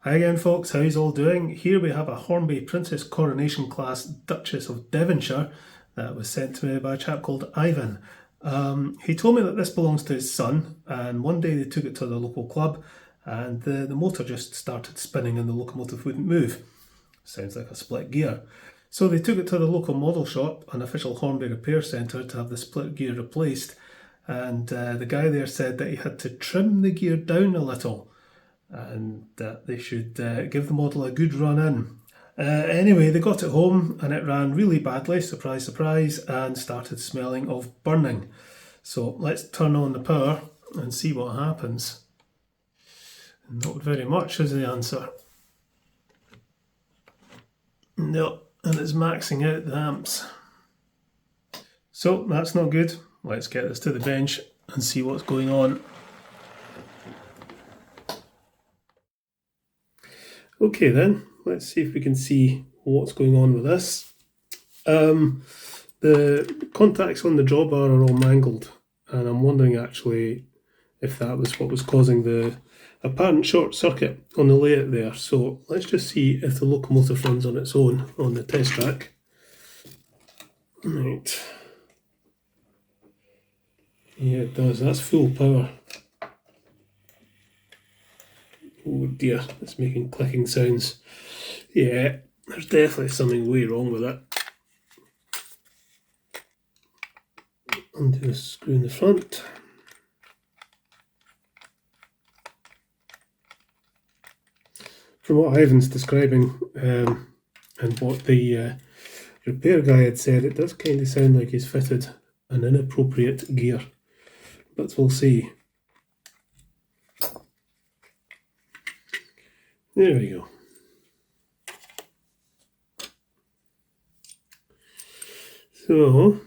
Hi again folks, how's all doing? Here we have a Hornby Princess Coronation class Duchess of Devonshire that was sent to me by a chap called Ivan. He told me that this belongs to his son, and one day they took it to the local club and the motor just started spinning and the locomotive wouldn't move. Sounds like a split gear. So they took it to the local model shop, an official Hornby repair centre, to have the split gear replaced, and the guy there said that he had to trim the gear down a little and that they should give the model a good run in. Anyway, they got it home and it ran really badly, surprise, surprise, and started smelling of burning. So let's turn on the power and see what happens. Not very much is the answer. No, and it's maxing out the amps. So that's not good. Let's get this to the bench and see what's going on. Okay then, let's see if we can see what's going on with this. The contacts on the drawbar are all mangled, and I'm wondering actually if that was what was causing the apparent short circuit on the layout there. So let's just see if the locomotive runs on its own on the test track. Right. Yeah, it does. That's full power. Oh dear, it's making clicking sounds. Yeah, there's definitely something way wrong with it. Undo the screw in the front. From what Ivan's describing and what the repair guy had said, it does kind of sound like he's fitted an inappropriate gear, but we'll see. There we go. So,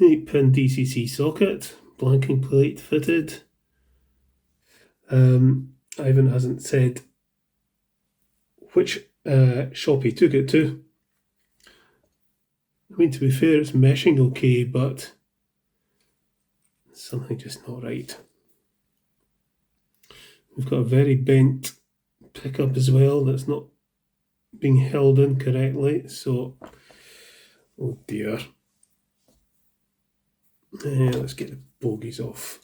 8-pin DCC socket, blanking plate fitted. Ivan hasn't said which shop he took it to. I mean, to be fair, it's meshing okay, but something just not right. We've got a very bent pickup as well that's not being held in correctly, so oh dear. Let's get the bogies off.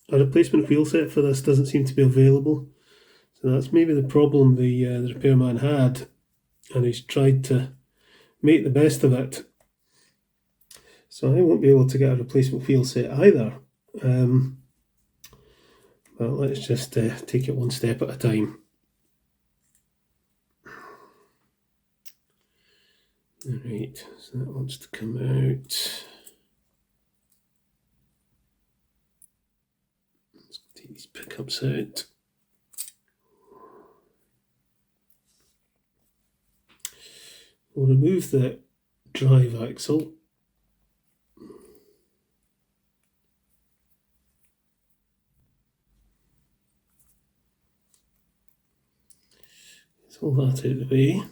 A replacement wheel set for this doesn't seem to be available, so that's maybe the problem the repairman had, and he's tried to make the best of it. So I won't be able to get a replacement wheel set either. Well, let's just take it one step at a time. Alright, so that wants to come out. Let's take these pickups out. We'll remove the drive axle. All that out of the way,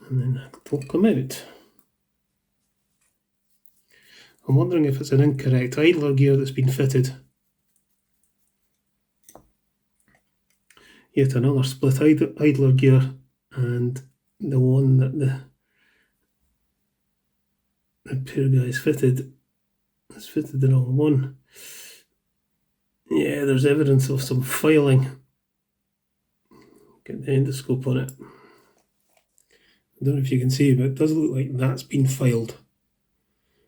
and then that will come out. I'm wondering if it's an incorrect idler gear that's been fitted. Yet another split idler gear, and the one that the repair guy's fitted has fitted the wrong one. Yeah, there's evidence of some filing. Get the endoscope on it. I don't know if you can see, but it does look like that's been filed.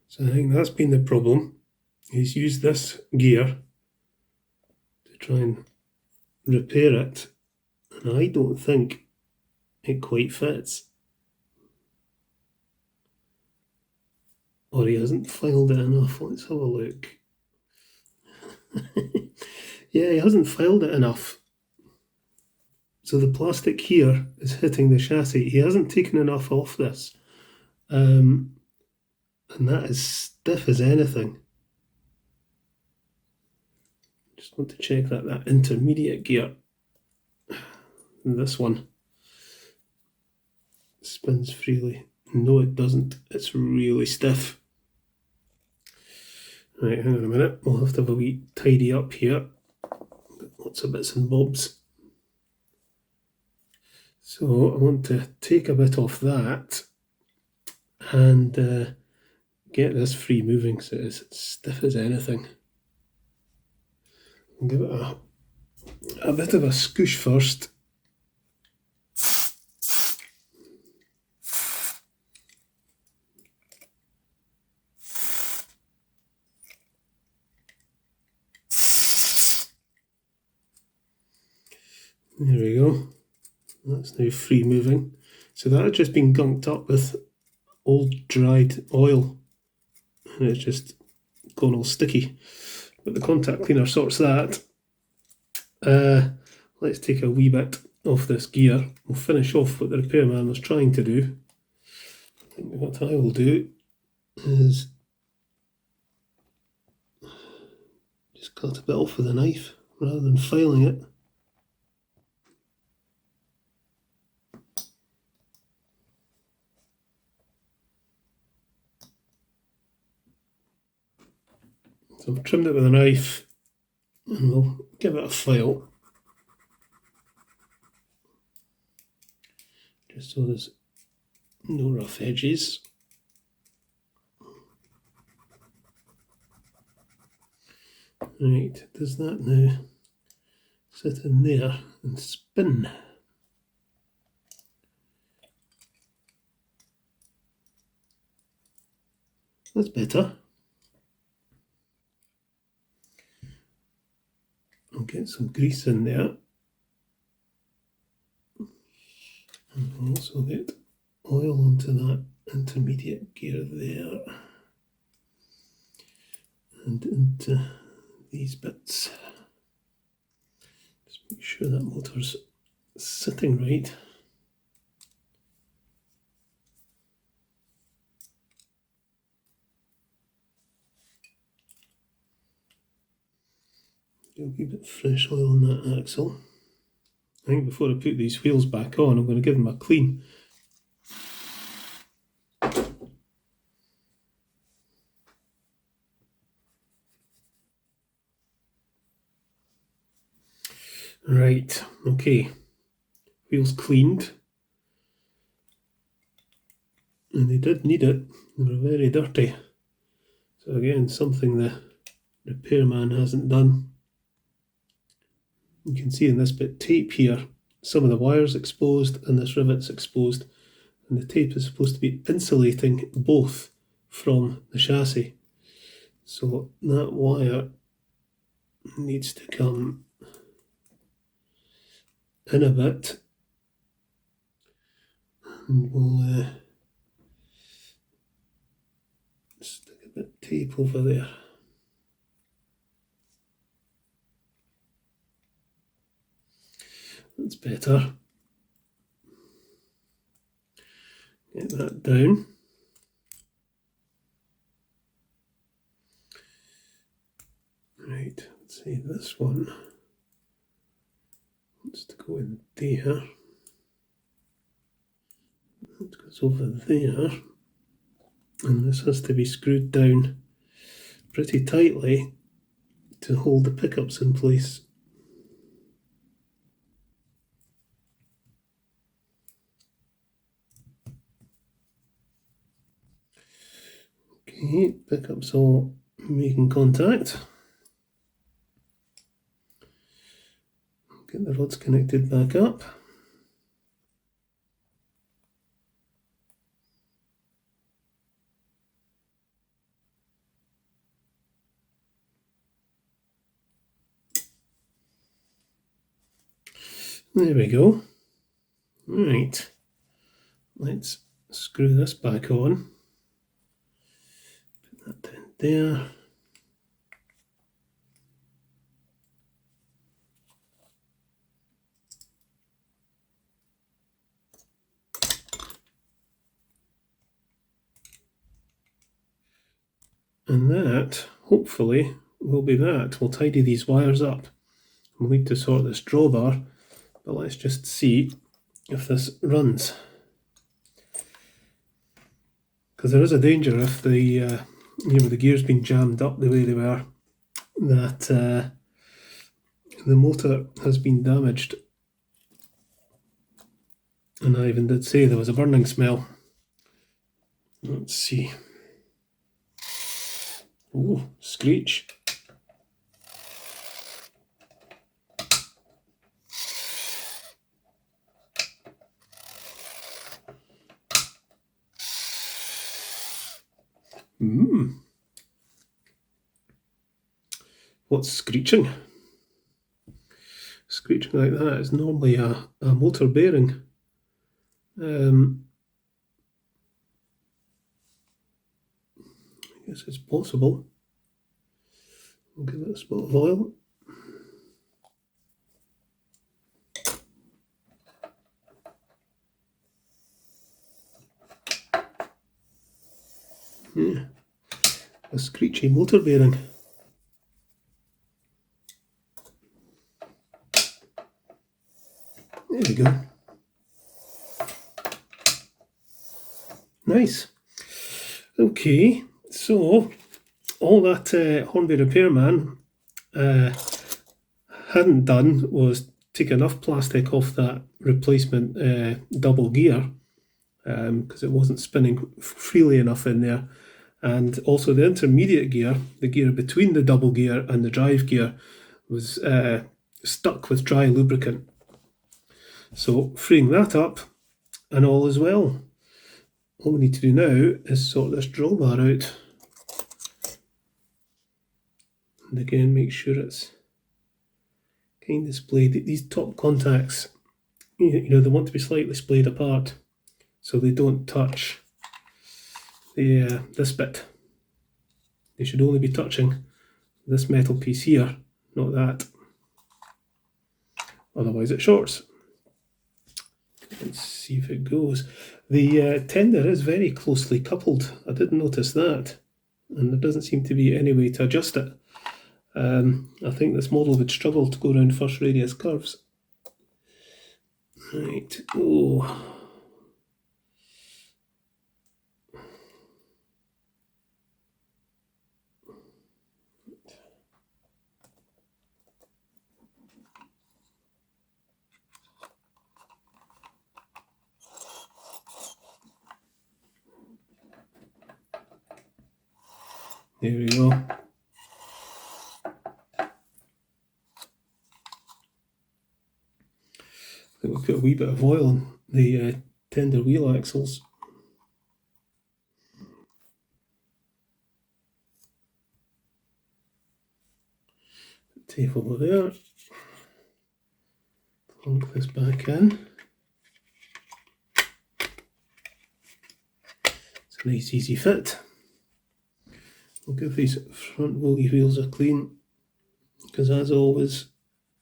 So I think that's been the problem. He's used this gear to try and repair it, and I don't think it quite fits. Or he hasn't filed it enough. Let's have a look. Yeah, he hasn't filed it enough. So the plastic here is hitting the chassis. He hasn't taken enough off this. And that is stiff as anything. Just want to check that intermediate gear, this one, spins freely. No, it doesn't. It's really stiff. Right, hang on a minute, we'll have to have a wee tidy up here. Lots of bits and bobs. So I want to take a bit off that and get this free moving so it's stiff as anything. I'll give it a bit of a scoosh first. There we go. That's now free moving. So that had just been gunked up with old dried oil and it's just gone all sticky. But the contact cleaner sorts that. Let's take a wee bit off this gear. We'll finish off what the repairman was trying to do. I think what I will do is just cut a bit off with a knife rather than filing it. So I've trimmed it with a knife and we'll give it a file. Just so there's no rough edges. Right, does that now sit in there and spin? That's better. I'll get some grease in there. And we'll also get oil onto that intermediate gear there. And into these bits. Just make sure that motor's sitting right. A wee bit of fresh oil on that axle. I think before I put these wheels back on, I'm going to give them a clean. Right, okay. Wheels cleaned. And they did need it. They were very dirty. So again, something the repairman hasn't done. You can see in this bit tape here, some of the wires exposed and this rivet's exposed. And the tape is supposed to be insulating both from the chassis. So that wire needs to come in a bit. And we'll stick a bit of tape over there. That's better. Get that down. Right, let's see this one. Wants to go in there. It goes over there. And this has to be screwed down pretty tightly to hold the pickups in place. Okay, pickups all making contact. Get the rods connected back up. There we go. Right, let's screw this back on. Put that down there. And that, hopefully, will be that. We'll tidy these wires up. We'll need to sort this drawbar, but let's just see if this runs. Because there is a danger if the with the gears being jammed up the way they were, that the motor has been damaged. And I even did say there was a burning smell. Let's see. Oh, screech. What's screeching? Screeching like that is normally a motor bearing. I guess it's possible. I'll give it a spot of oil. Yeah, a screechy motor bearing. There we go. Nice. Okay, so all that Hornby repairman hadn't done was take enough plastic off that replacement double gear because it wasn't spinning freely enough in there. And also the intermediate gear, the gear between the double gear and the drive gear, was stuck with dry lubricant. So freeing that up and all is well. All we need to do now is sort this drawbar out. And again, make sure it's kind of splayed. These top contacts, you know, they want to be slightly splayed apart so they don't touch the this bit. They should only be touching this metal piece here, not that. Otherwise it shorts. Let's see if it goes. The tender is very closely coupled. I did notice that. And there doesn't seem to be any way to adjust it. I think this model would struggle to go around first radius curves. Right, oh. There we go. I think we'll put a wee bit of oil on the tender wheel axles. Tape over there. Plug this back in. It's a nice easy fit. We'll give these front woolly wheels a clean, because as always,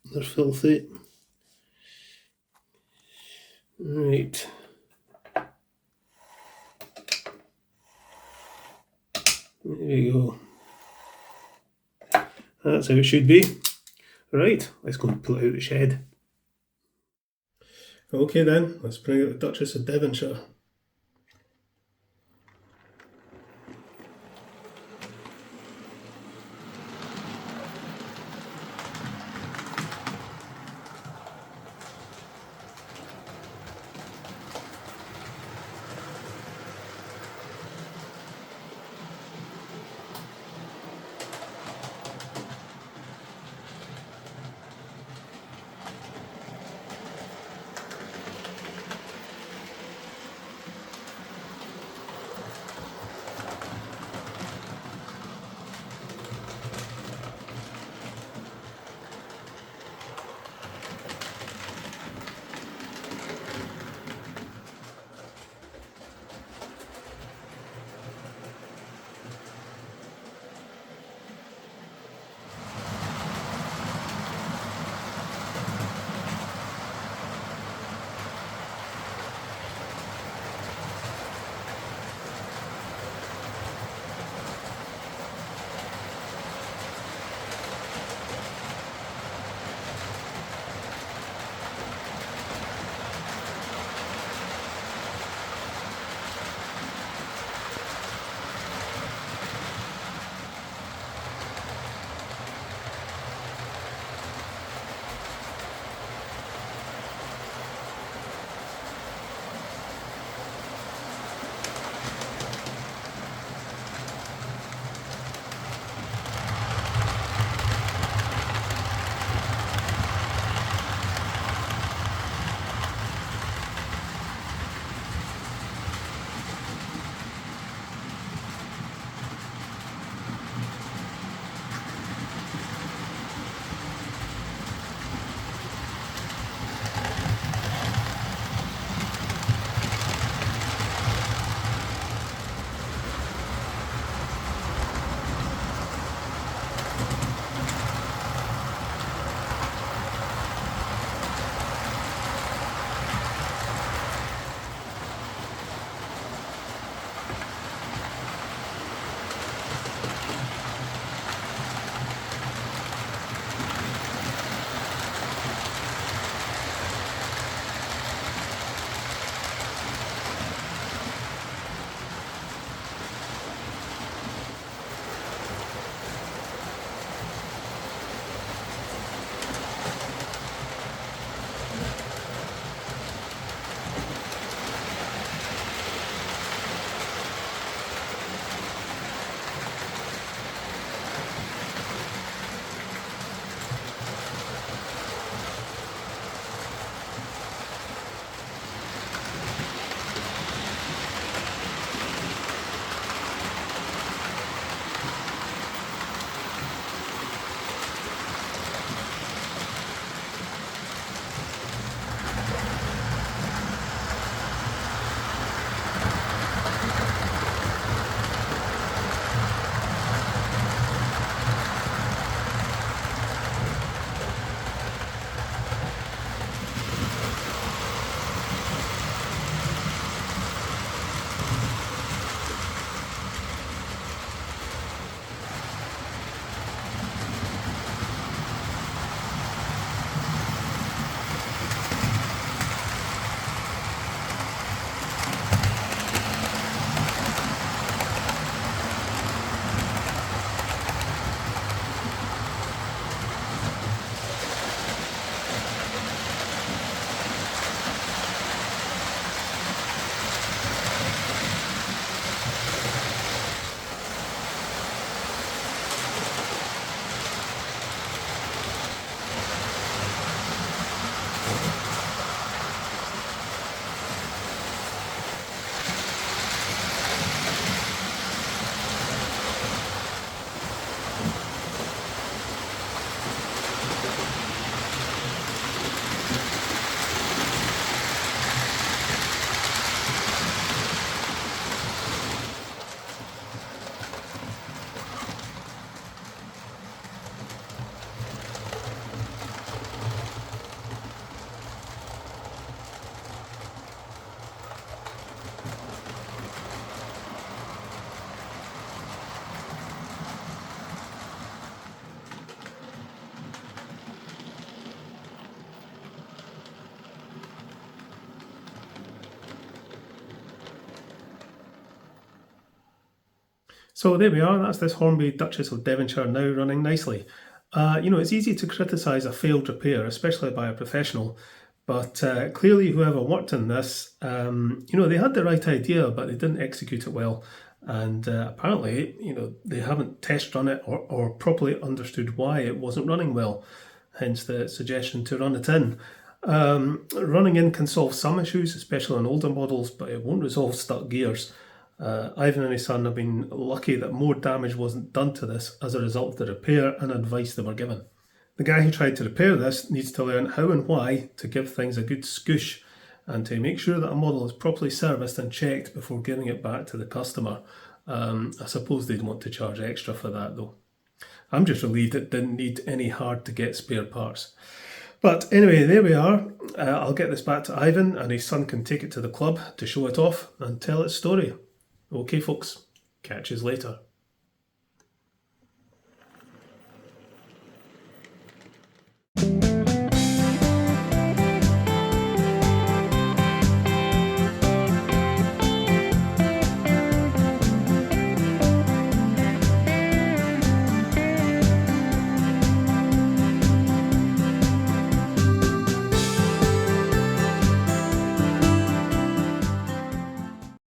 they're filthy. Right. There we go. That's how it should be. Right, let's go and pull it out of the shed. Okay then, let's bring out the Duchess of Devonshire. So there we are, that's this Hornby Duchess of Devonshire now running nicely. It's easy to criticise a failed repair, especially by a professional, but clearly whoever worked on this, they had the right idea, but they didn't execute it well. And apparently, they haven't test run it or properly understood why it wasn't running well, hence the suggestion to run it in. Running in can solve some issues, especially on older models, but it won't resolve stuck gears. Ivan and his son have been lucky that more damage wasn't done to this as a result of the repair and advice they were given. The guy who tried to repair this needs to learn how and why to give things a good scoosh and to make sure that a model is properly serviced and checked before giving it back to the customer. I suppose they'd want to charge extra for that though. I'm just relieved it didn't need any hard to get spare parts. But anyway, there we are. I'll get this back to Ivan and his son can take it to the club to show it off and tell its story. Okay folks, catch yous later.